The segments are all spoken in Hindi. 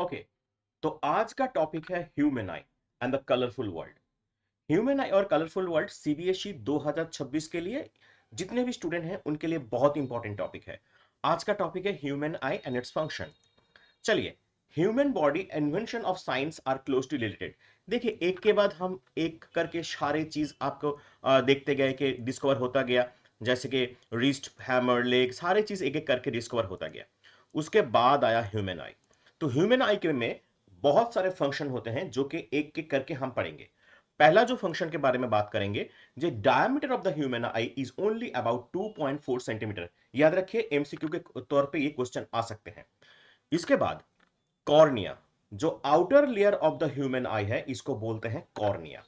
ओके, तो आज का टॉपिक है human eye and the colourful world. Human आई और कलरफुल वर्ल्ड सीबीएसई 2026 के लिए जितने भी स्टूडेंट हैं उनके लिए बहुत इंपॉर्टेंट टॉपिक है। आज का टॉपिक है human eye and its function. चलिए, human body invention of science are closely related. देखिए, एक के बाद हम एक करके सारे चीज आपको देखते गए कि डिस्कवर होता गया। जैसे कि रिस्ट, हैमर, लेग, सारे चीज एक एक करके डिस्कवर होता गया। उसके बाद आया ह्यूमन आई। तो ह्यूमन आई के में बहुत सारे फंक्शन होते हैं जो कि एक एक करके हम पढ़ेंगे। पहला जो फंक्शन के बारे में बात करेंगे, जो diameter of the human I is only about 2.4 centimetre. याद रखिए, एमसीक्यू के तौर पे ये क्वेश्चन आ सकते हैं। इसके बाद कॉर्निया, जो outer layer of the human आई है, इसको बोलते हैं कॉर्निया।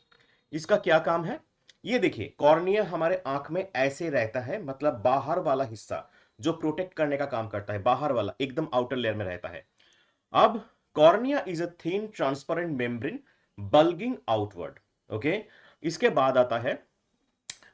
इसका क्या काम है? ये देखिए, कॉर्निया हमारे आंख में ऐसे रहता है, मतलब बाहर वाला हिस्सा जो प्रोटेक्ट करने का काम करता है, बाहर वाला एकदम आउटर लेयर में रहता है। अब cornea is a thin transparent membrane bulging outward. Okay, इसके बाद आता है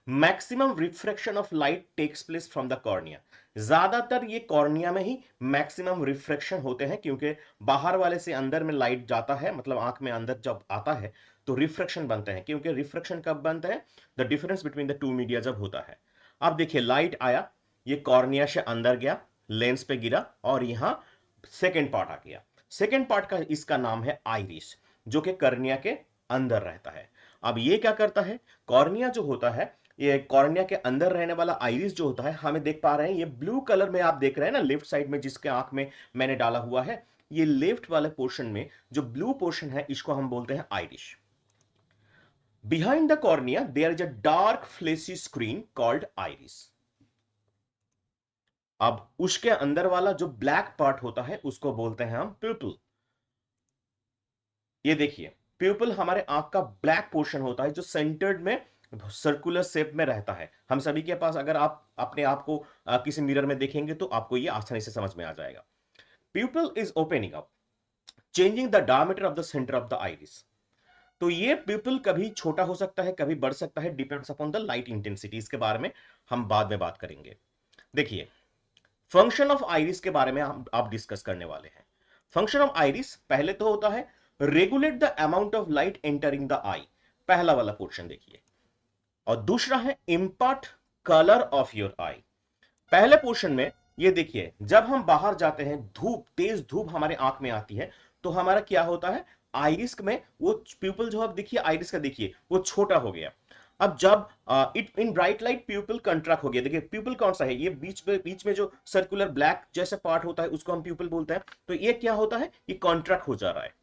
maximum refraction of light takes place from the cornea. ज्यादातर ये कॉर्निया में ही मैक्सिमम रिफ्रैक्शन होते हैं, क्योंकि बाहर वाले से अंदर में लाइट जाता है, मतलब आंख में अंदर जब आता है तो रिफ्रैक्शन बनते हैं। क्योंकि रिफ्रैक्शन कब बनता है? The difference between the two media जब होता है। अब देखिए, लाइट आया, ये कॉर्निया से अंदर गया, लेंस पे गिरा और यहां सेकेंड पार्ट आ गया। सेकेंड पार्ट का इसका नाम है आइरिस, जो कि कॉर्निया के अंदर रहता है। अब ये क्या करता है? कॉर्निया जो होता है, ये कॉर्निया के अंदर रहने वाला आइरिस जो होता है, हमें देख पा रहे हैं, ये ब्लू कलर में आप देख रहे हैं ना, लेफ्ट साइड में जिसके आंख में मैंने डाला हुआ है, ये लेफ्ट वाले पोर्शन में जो ब्लू पोर्शन है, इसको हम बोलते हैं iris. Behind the cornea there is a dark fleshy screen called iris. अब उसके अंदर वाला जो ब्लैक पार्ट होता है, उसको बोलते हैं हम प्यूपल। ये देखिए, प्यूपल हमारे आंख का ब्लैक पोर्शन होता है, जो सेंटर्ड में सर्कुलर शेप में रहता है। हम सभी के पास, अगर आप अपने आप को किसी मिरर में देखेंगे तो आपको ये आसानी से समझ में आ जाएगा। Pupil is opening up, changing the diameter of the centre of the iris. तो ये प्यूपल कभी छोटा हो सकता है, कभी बढ़ सकता है, depends upon the light intensity. इसके बारे में हम बाद में बात करेंगे। देखिए, फंक्शन ऑफ आइरिस के बारे में हम आप डिस्कस करने वाले हैं। फंक्शन ऑफ आइरिस पहले तो होता है regulate the amount of light entering the eye, पहला वाला पोर्शन देखिए। और दूसरा है impart colour of your eye. पहले पोर्शन में ये देखिए, जब हम बाहर जाते हैं, धूप, तेज धूप हमारे आंख में आती है, तो हमारा क्या होता है? आइरिस में वो प्यूपल जो आप देखिए, आइरिस का देखिए, वो छोटा हो गया। अब जब it in bright light pupil contract हो गया। देखिए, प्यूपल कौन सा है? ये बीच में जो सर्कुलर ब्लैक जैसा पार्ट होता है, उसको हम प्यूपल बोलते हैं। तो ये क्या होता है? ये कॉन्ट्रैक्ट हो जा रहा है।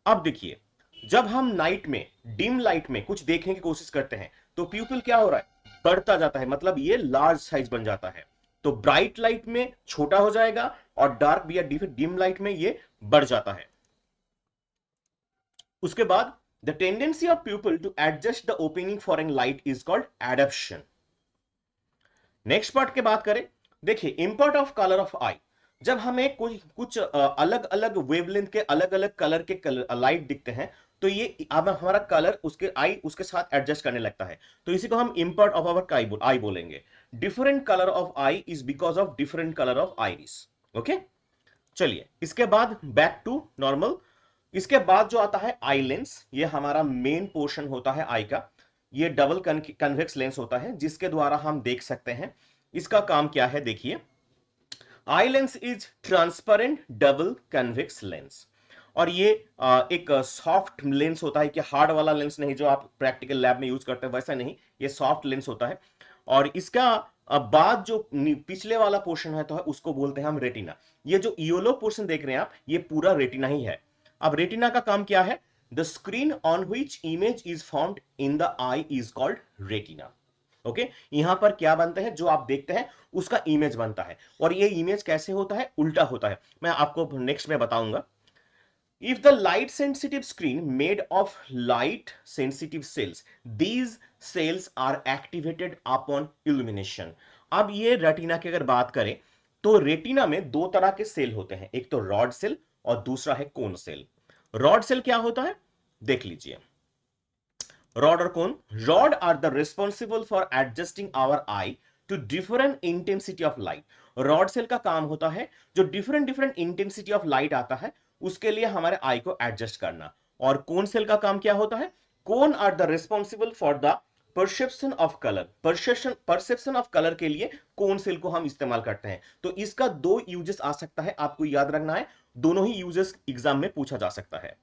अब देखिए, जब हम नाइट में, डिम लाइट में कुछ देखने की कोशिश करते हैं, तो प्यूपल क्या हो रहा है? बढ़ता जाता है, मतलब ये लार्ज साइज बन जाता है। तो ब्राइट लाइट में छोटा हो जाएगा और डार्क या डिम लाइट में ये बढ़ जाता है। उसके बाद the tendency of people to adjust the opening for an light is called adaption. Next part की बात करें, देखिए, import of colour of eye. जब हमें कोई कुछ अलग अलग वेवलेंथ के अलग अलग कलर के लाइट दिखते हैं, तो ये अब हमारा कलर उसके आई उसके साथ एडजस्ट करने लगता है। तो इसी को हम इंपॉर्ट ऑफ आवर आई बोलेंगे। Different colour of I is because of different colour of iris. Okay, चलिए, इसके बाद बैक टू नॉर्मल। इसके बाद जो आता है आई लेंस, ये हमारा मेन पोर्शन होता है आई का। ये डबल कन्वेक्स लेंस होता है, जिसके द्वारा हम देख सकते हैं। इसका काम क्या है? देखिए, eye lens is transparent double convex lens. और ये एक सॉफ्ट लेंस होता है, कि हार्ड वाला लेंस नहीं जो आप प्रैक्टिकल लैब में यूज करते हैं, वैसा नहीं, ये सॉफ्ट लेंस होता है। और इसका बाद जो पिछले वाला पोर्शन है, तो है, उसको बोलते हैं हम रेटिना। ये जो येलो पोर्शन देख रहे हैं आप, ये पूरा रेटिना ही है। अब रेटिना का काम क्या है? The screen on which image is formed in the I is called retina. Okay, यहां पर क्या बनता है? जो आप देखते हैं उसका इमेज बनता है। और ये इमेज कैसे होता है? उल्टा होता है, मैं आपको नेक्स्ट में बताऊंगा। If the light sensitive screen made of light sensitive cells, these cells are activated upon illumination. अब ये रेटिना की अगर बात करें, तो रेटिना में दो तरह के सेल होते हैं, एक तो रॉड सेल और दूसरा है कोन सेल। रॉड सेल क्या होता है? देख लीजिए, रॉड और cone. Rod are the responsible for adjusting our eye to different intensity of light. Rod cell का काम होता है जो different different intensity of light आता है उसके लिए हमारे आई को एडजस्ट करना। और कोन सेल का काम क्या होता है? Cone are the responsible for the perception of colour. Perception of colour के लिए कोन सेल को हम इस्तेमाल करते हैं। तो इसका दो यूजेस आ सकता है, आपको याद रखना है, दोनों ही यूजेस एग्जाम में पूछा जा सकता है।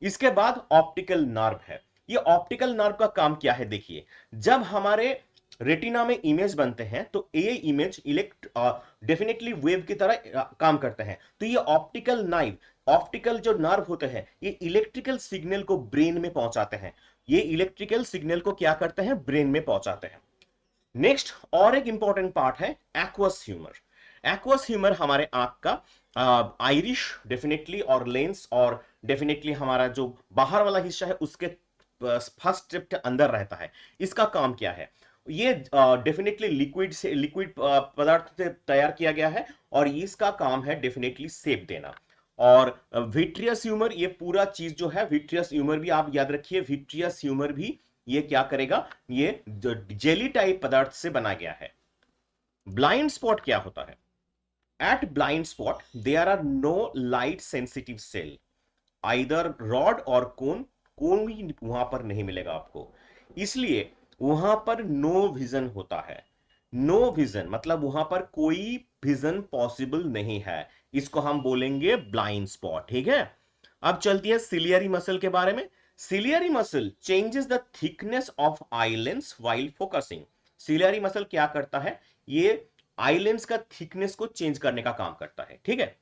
इसके बाद ऑप्टिकल नर्व है। ये ऑप्टिकल नर्व का काम क्या है? देखिए, जब हमारे रेटिना में इमेज बनते हैं तो ये इमेज डेफिनेटली वेव की तरह काम करते हैं। तो ये ऑप्टिकल जो नर्व होते हैं ये इलेक्ट्रिकल सिग्नल को ब्रेन में पहुंचाते हैं। ये इलेक्ट्रिकल सिग्नल को क्या करते हैं? ब्रेन में पहुंचाते हैं। नेक्स्ट और एक इंपॉर्टेंट पार्ट है एक्वस ह्यूमर। एक्वस ह्यूमर हमारे आंख का आइरिश डेफिनेटली और लेंस और डेफिनेटली हमारा जो बाहर वाला हिस्सा है उसके फर्स्ट स्ट्रिप के अंदर रहता है। इसका काम क्या है? ये डेफिनेटली लिक्विड पदार्थ से तैयार किया गया है और इसका काम है डेफिनेटली शेप देना। और विट्रियस ह्यूमर, ये पूरा चीज जो है विट्रियस ह्यूमर भी आप याद रखिए, विट्रियस ह्यूमर भी ये क्या करेगा? ये जेली टाइप पदार्थ से बना गया है। ब्लाइंड स्पॉट क्या होता है? At blind spot there are no light sensitive cell, either rod और कोन भी वहां पर नहीं मिलेगा आपको, इसलिए वहां पर नो विजन होता है। नो विजन मतलब वहां पर कोई विजन पॉसिबल नहीं है, इसको हम बोलेंगे ब्लाइंड स्पॉट। ठीक है, अब चलती है सिलियरी मसल के बारे में। Ciliary muscle changes the thickness of eye lens while focusing. Ciliary muscle क्या करता है? ये आई लेंस का थिकनेस को चेंज करने का काम करता है। ठीक है,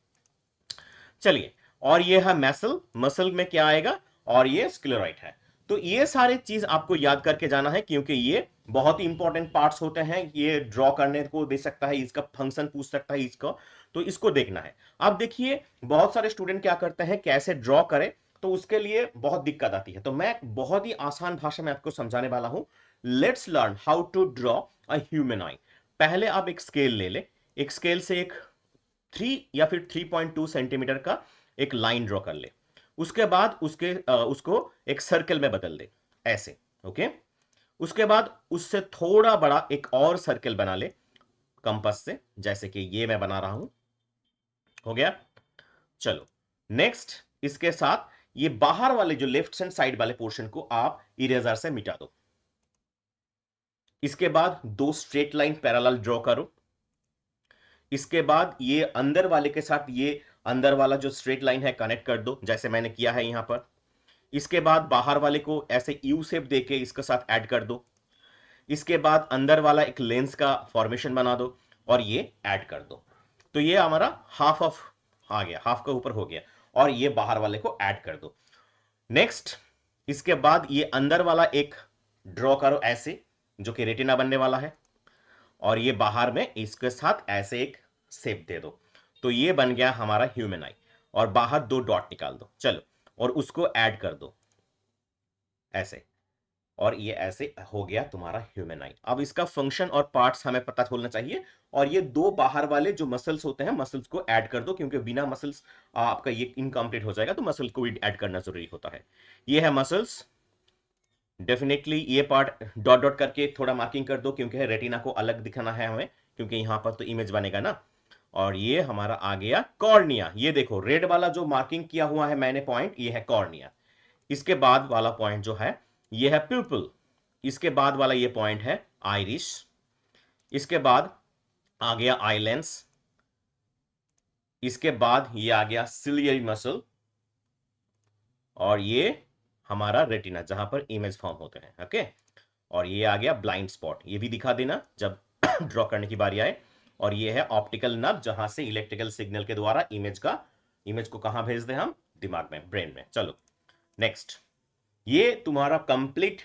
चलिए, और ये है मसल। मसल में क्या आएगा? और ये स्क्लेराइड है। तो ये सारे चीज आपको याद करके जाना है क्योंकि ये बहुत ही इंपॉर्टेंट पार्ट्स होते हैं। ये ड्रॉ करने को दे सकता है, इसका फंक्शन पूछ सकता है इसको, तो इसको देखना है। अब देखिए, बहुत सारे स्टूडेंट क्या करते हैं, कैसे ड्रॉ करें, तो उसके लिए बहुत दिक्कत आती है। तो मैं बहुत ही आसान भाषा में आपको समझाने वाला हूं। Let's learn how to draw a human eye. पहले आप एक स्केल ले ले, एक स्केल से एक 3 या फिर 3.2 सेंटीमीटर का एक लाइन ड्रॉ कर ले। उसके बाद उसको एक सर्कल में बदल दे, ऐसे। ओके, उसके बाद उससे थोड़ा बड़ा एक और सर्कल बना ले कंपास से, जैसे कि ये मैं बना रहा हूं। हो गया? चलो, नेक्स्ट इसके साथ ये बाहर वाले जो लेफ्ट हैंड साइड वाले पोर्शन को आप इरेजर से मिटा दो। इसके बाद दो स्ट्रेट लाइन पैरेलल ड्रॉ करो। इसके बाद ये अंदर वाले के साथ ये अंदर वाला जो स्ट्रेट लाइन है कनेक्ट कर दो, जैसे मैंने किया है यहां पर। इसके बाद बाहर वाले को ऐसे यू शेप देके इसके साथ ऐड कर दो। इसके बाद अंदर वाला एक लेंस का फॉर्मेशन बना दो और ये ऐड कर दो। तो ये हमारा हाफ ऑफ आ गया, हाफ का ऊपर हो गया, और ये बाहर वाले को ऐड कर दो। नेक्स्ट, इसके बाद ये अंदर वाला एक ड्रॉ करो ऐसे, जो कि रेटिना बनने वाला है, और ये बाहर में इसके साथ ऐसे एक शेप दे दो। तो ये बन गया हमारा ह्यूमन आई, और बाहर दो डॉट निकाल दो। चलो, और उसको ऐड कर दो ऐसे, और ये ऐसे हो गया तुम्हारा ह्यूमन आई। अब इसका फंक्शन और पार्ट्स हमें पता होना चाहिए, और ये दो बाहर वाले जो मसल्स होते हैं, मसल्स को ऐड कर दो, क्योंकि बिना मसल्स आपका ये इनकम्प्लीट हो जाएगा, तो मसल को भी ऐड करना जरूरी होता है। ये है मसल्स। डेफिनेटली ये पार्ट डॉट डॉट करके थोड़ा मार्किंग कर दो, क्योंकि रेटिना को अलग दिखाना है हमें, क्योंकि यहां पर तो इमेज बनेगा ना। और ये हमारा आ गया कॉर्निया। ये देखो, रेड वाला जो मार्किंग किया हुआ है मैंने पॉइंट, ये है कॉर्निया। इसके बाद वाला पॉइंट जो है ये है पिupil। इसके बाद वाला ये पॉइंट है आइरिश। इसके बाद आ गया आई लेंस। इसके बाद ये आ गया सिलियरी मसल, और ये हमारा रेटिना जहां पर इमेज फॉर्म होते हैं। ओके, और ये आ गया ब्लाइंड स्पॉट, ये भी दिखा देना जब ड्रॉ करने की बारी आए। और ये है ऑप्टिकल नर्व, जहां से इलेक्ट्रिकल सिग्नल के द्वारा इमेज को कहां भेज दें हम? दिमाग में, ब्रेन में। चलो नेक्स्ट, ये तुम्हारा complete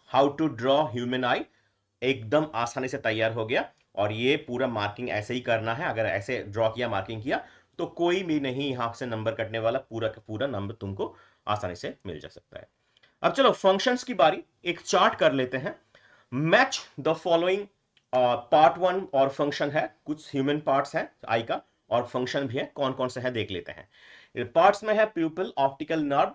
how to draw human eye एकदम आसानी से तैयार हो गया। और ये पूरा मार्किंग ऐसे ही करना है, अगर ऐसे ड्रॉ किया, मार्किंग किया, तो कोई भी नहीं यहां से नंबर कटने वाला, पूरा का पूरा नंबर तुमको आसानी से मिल जा सकता है। अब चलो फंक्शंस की बारी, एक चार्ट कर लेते हैं। Match the following. पार्ट 1 और फंक्शन है, कुछ ह्यूमन पार्ट्स है आई का, और फंक्शन भी है, कौन कौन से है देख लेते हैं। पार्ट्स में है pupil, optical nerve,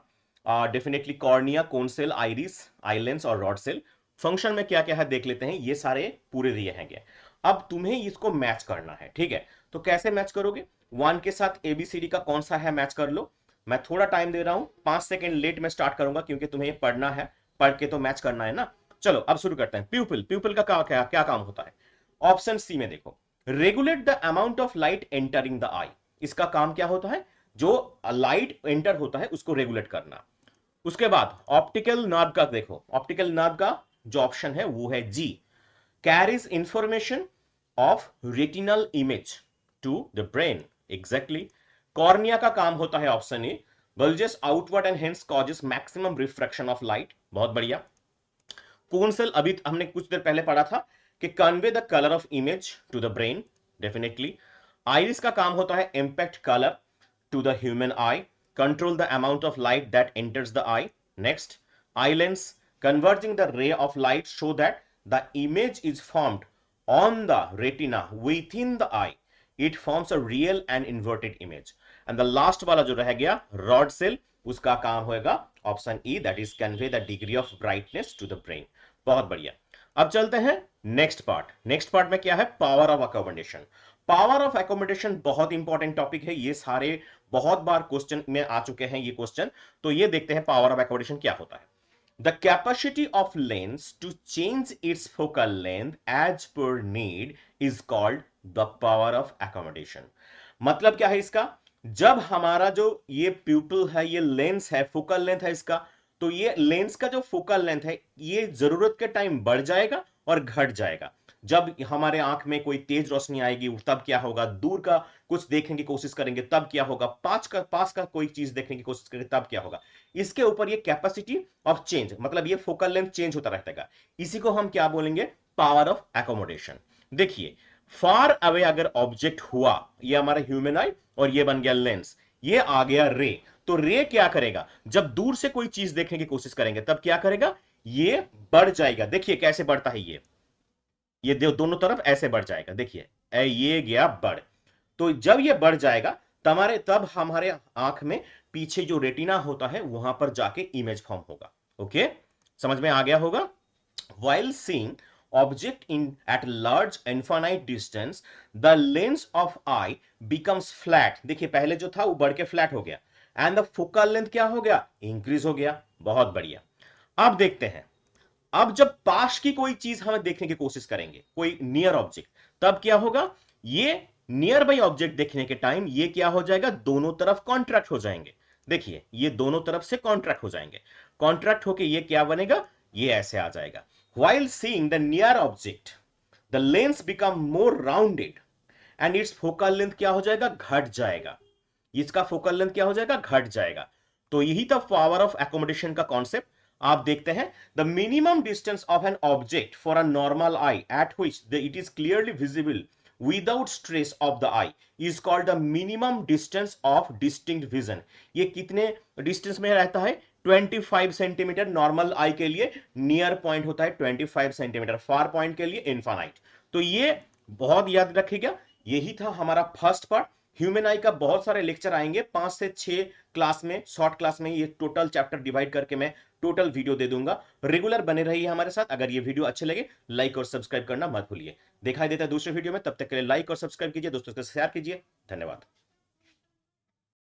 definitely cornea, cone cell, iris, eye lens और रॉड सेल। फंक्शन में क्या क्या है देख लेते हैं, ये सारे पूरे दिए हैं। अब तुम्हें इसको मैच करना है, ठीक है? तो कैसे मैच करोगे? 1 के साथ एबीसीडी का कौन सा है, मैच कर लो। मैं थोड़ा टाइम दे रहा हूं, 5 सेकेंड लेट में स्टार्ट करूंगा क्योंकि तुम्हें ये पढ़ना है, पढ़ के तो मैच करना है ना। चलो अब शुरू करते हैं। प्यूपिल, प्यूपिल का क्या काम होता है? ऑप्शन सी में देखो, regulate the amount of light entering the eye. इसका काम क्या होता है? जो लाइट एंटर होता है उसको रेगुलेट करना। उसके बाद ऑप्टिकल नर्व का देखो, ऑप्टिकल नर्व का जो ऑप्शन है वो है जी, carries information of retinal image to the brain. Exactly. Cornea का काम होता है option A, bulges outward and hence causes maximum refraction of light. बहुत बढ़िया। कोन सेल अभी हमने कुछ देर पहले पढ़ा था कि convey the colour of image to the brain, definitely. Iris का काम होता है impact colour to the human eye, control the amount of light that enters the eye. Next, eye lens, converging the ray of light so that the image is formed on the retina within the eye. It forms a real and inverted image. And the last वाला जो रह गया rod cell, उसका काम होगा option E, that is convey the degree of brightness to the brain. बहुत बढ़िया। अब चलते हैं नेक्स्ट पार्ट। नेक्स्ट पार्ट में क्या है? Power of accommodation. Power of accommodation बहुत इंपॉर्टेंट टॉपिक है, ये सारे बहुत बार क्वेश्चन में आ चुके हैं ये क्वेश्चन। तो ये देखते हैं पावर ऑफ अकोमोडेशन क्या होता है। The capacity of lens to change its focal length as per need is called the power of accommodation. मतलब क्या है इसका? जब हमारा जो ये प्यूपिल है, ये लेंस है, फोकल लेंथ है इसका, तो ये लेंस का जो फोकल लेंथ है ये जरूरत के टाइम बढ़ जाएगा और घट जाएगा। जब हमारे आंख में कोई तेज रोशनी आएगी तब क्या होगा? दूर का कुछ देखने की कोशिश करेंगे तब क्या होगा? पास का कोई चीज देखने की कोशिश करेंगे तब क्या होगा? इसके ऊपर ये कैपेसिटी ऑफ चेंज, मतलब ये फोकल लेंथ चेंज होता रहेगा। इसी को हम क्या बोलेंगे? Power of accommodation. देखिए, फार अवे अगर ऑब्जेक्ट हुआ, ये हमारा ह्यूमन आई और ये बन गया लेंस, ये आ गया रे, तो रे क्या करेगा? जब दूर से कोई चीज देखने की कोशिश करेंगे तब क्या करेगा? ये बढ़ जाएगा। देखिए कैसे बढ़ता है ये दोनों तरफ ऐसे बढ़ जाएगा। देखिए ये गया बढ़। तो जब ये बढ़ जाएगा तब हमारे आंख में पीछे जो रेटिना होता है वहां पर जाके इमेज फॉर्म होगा। ओके, समझ में आ गया होगा। while seeing object in at large infinite distance the lens of eye becomes flat। देखिए पहले जो था वो बढ़ के फ्लैट हो गया, एंड द फोकल लेंथ क्या हो गया? इंक्रीज हो गया। बहुत बढ़िया। अब देखते हैं, अब जब पास की कोई चीज हमें देखने की कोशिश करेंगे, कोई नियर ऑब्जेक्ट, तब क्या होगा? ये नियर बाई ऑब्जेक्ट देखने के टाइम ये क्या हो जाएगा? दोनों तरफ कॉन्ट्रैक्ट हो जाएंगे। देखिए ये दोनों तरफ से कॉन्ट्रैक्ट हो जाएंगे। कॉन्ट्रैक्ट होके ये क्या बनेगा? ये ऐसे आ जाएगा। while seeing the near object the lens become more rounded and its focal length क्या हो जाएगा? घट जाएगा। इसका फोकल लेंथ क्या हो जाएगा? घट जाएगा। तो यही था पावर ऑफ एकोमोडेशन का कॉन्सेप्ट। आप देखते हैं, the minimum distance of an object for a normal I at which it is clearly visible without stress of the I is called the minimum distance of distinct vision. ये कितने डिस्टेंस में रहता है? 25 सेंटीमीटर नॉर्मल आई के लिए, नियर पॉइंट होता है 25 सेंटीमीटर, फार पॉइंट के लिए इनफाइनाइट। तो ये बहुत याद रखिएगा। यही था हमारा फर्स्ट पार्ट। ह्यूमन आई का बहुत सारे लेक्चर आएंगे, 5 से 6 क्लास में, शॉर्ट क्लास में ये टोटल चैप्टर डिवाइड करके मैं टोटल वीडियो दे दूंगा। रेगुलर बने रहिए हमारे साथ। अगर ये वीडियो अच्छे लगे लाइक और सब्सक्राइब करना मत भूलिए। दिखाई देता है दूसरे वीडियो में, तब तक के लिए लाइक और सब्सक्राइब कीजिए, दोस्तों के साथ शेयर कीजिए। धन्यवाद।